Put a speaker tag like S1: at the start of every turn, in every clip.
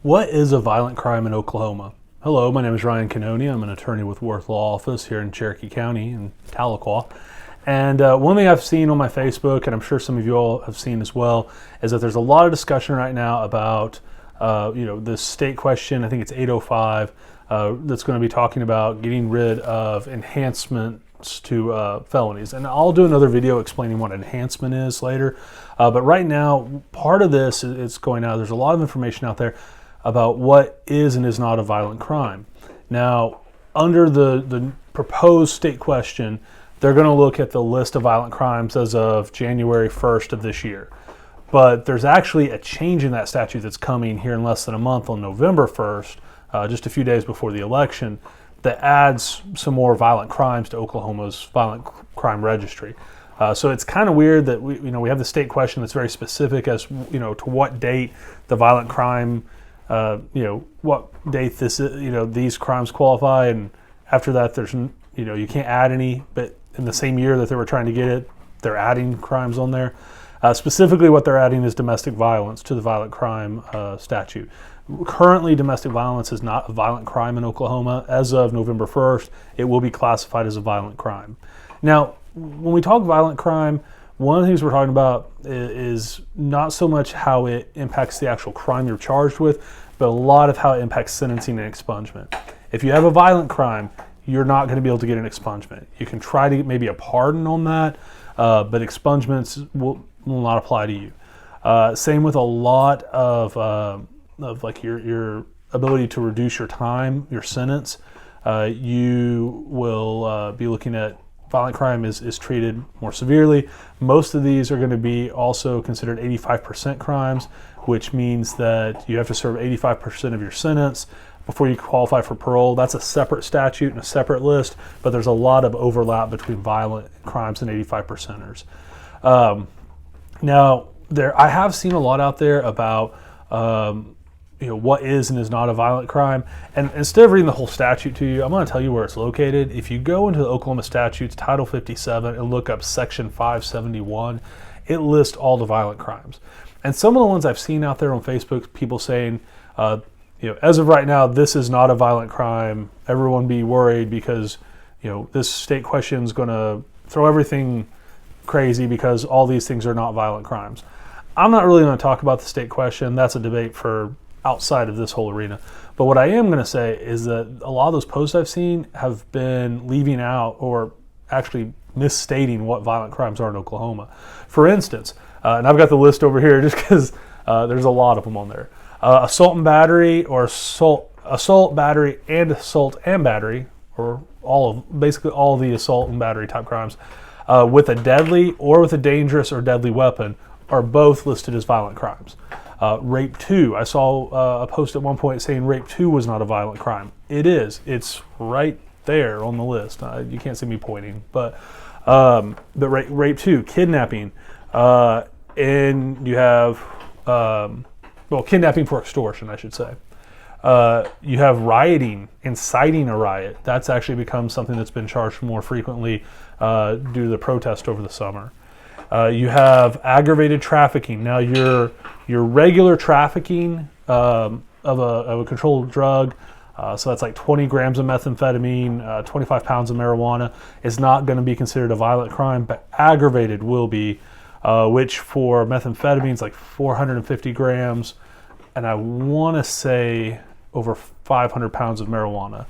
S1: What is a violent crime in Oklahoma? Hello, my name is Ryan Cannonie. I'm an attorney with Worth Law Office here in Cherokee County in Tahlequah. And one thing I've seen on my Facebook, and I'm sure some of you all have seen as well, is that there's a lot of discussion right now about this state question. I think it's 805 that's going to be talking about getting rid of enhancements to felonies. And I'll do another video explaining what enhancement is later. But right now, part of this is going out. There's a lot of information out there about what is and is not a violent crime. Now, under the proposed state question, they're going to look at the list of violent crimes as of January 1st of this year. But there's actually a change in that statute that's coming here in less than a month on November 1st, just a few days before the election, that adds some more violent crimes to Oklahoma's violent crime registry. So it's kind of weird that we have the state question that's very specific as to what date the violent crime, what date these crimes qualify, and after that there's you can't add any. But in the same year that they were trying to get it, they're adding crimes on there. Specifically, what they're adding is domestic violence to the violent crime statute. Currently, domestic violence is not a violent crime in Oklahoma. As of November 1st, it will be classified as a violent crime. Now, when we talk violent crime, one of the things we're talking about is not so much how it impacts the actual crime you're charged with, but a lot of how it impacts sentencing and expungement. If you have a violent crime, you're not going to be able to get an expungement. You can try to get maybe a pardon on that, but expungements will not apply to you. Same with a lot of like your ability to reduce your time, your sentence. You will be looking at violent crime is treated more severely. Most of these are going to be also considered 85% crimes, which means that you have to serve 85% of your sentence before you qualify for parole. That's a separate statute and a separate list, but there's a lot of overlap between violent crimes and 85%ers. Now, I have seen a lot out there about what is and is not a violent crime. And instead of reading the whole statute to you, I'm going to tell you where it's located. If you go into the Oklahoma statutes, Title 57, and look up Section 571, it lists all the violent crimes. And some of the ones I've seen out there on Facebook, people saying, as of right now, this is not a violent crime. Everyone be worried because, this state question is going to throw everything crazy because all these things are not violent crimes. I'm not really going to talk about the state question. That's a debate for outside of this whole arena. But what I am going to say is that a lot of those posts I've seen have been leaving out or actually misstating what violent crimes are in Oklahoma. For instance, and I've got the list over here just because there's a lot of them on there. Assault and battery, or assault, battery, and assault and battery, or basically all of the assault and battery type crimes, with a deadly or with a dangerous or deadly weapon are both listed as violent crimes. Rape 2, I saw a post at one point saying rape 2 was not a violent crime. It is. It's right there on the list. You can't see me pointing, but rape 2, kidnapping, and you have kidnapping for extortion, I should say. You have rioting, inciting a riot. That's actually become something that's been charged more frequently due to the protest over the summer. You have aggravated trafficking. Now, your regular trafficking of a controlled drug, so that's like 20 grams of methamphetamine, 25 pounds of marijuana, is not going to be considered a violent crime, but aggravated will be, which for methamphetamine is like 450 grams, and I want to say over 500 pounds of marijuana.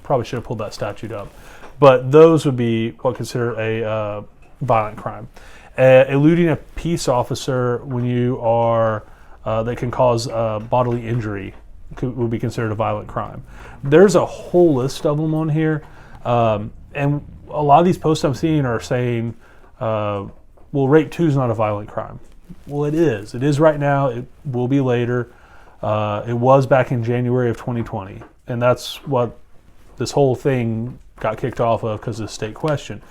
S1: Probably should have pulled that statute up. But those would be what considered a violent crime. Eluding a peace officer when you are that can cause bodily injury would be considered a violent crime. There's a whole list of them on here, and a lot of these posts I'm seeing are saying, well, rape 2 is not a violent crime. Well, it is. It is right now. It will be later. It was back in January of 2020, and that's what this whole thing got kicked off of because of the state question.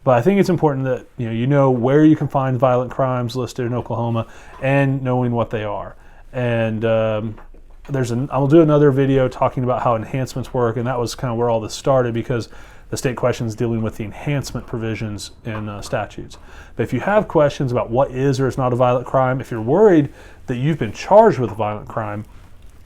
S1: But I think it's important that you know where you can find violent crimes listed in Oklahoma and knowing what they are. And I'll do another video talking about how enhancements work, and that was kind of where all this started because the state question is dealing with the enhancement provisions in statutes. But if you have questions about what is or is not a violent crime, if you're worried that you've been charged with a violent crime,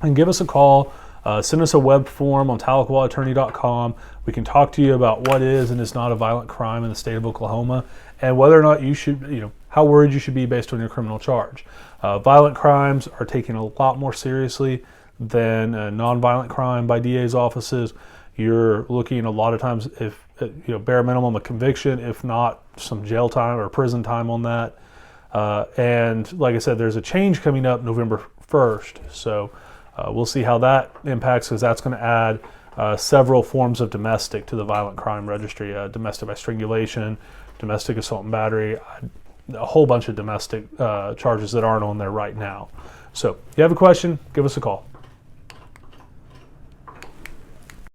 S1: and give us a call. Send us a web form on tahlequahattorney.com. We can talk to you about what is and is not a violent crime in the state of Oklahoma, and whether or not you should, how worried you should be based on your criminal charge. Violent crimes are taken a lot more seriously than nonviolent crime by DA's offices. You're looking a lot of times, if bare minimum a conviction, if not some jail time or prison time on that. And like I said, there's a change coming up November 1st. So we'll see how that impacts, because that's going to add several forms of domestic to the violent crime registry. Domestic by strangulation, domestic assault and battery, a whole bunch of domestic charges that aren't on there right now. So if you have a question, give us a call.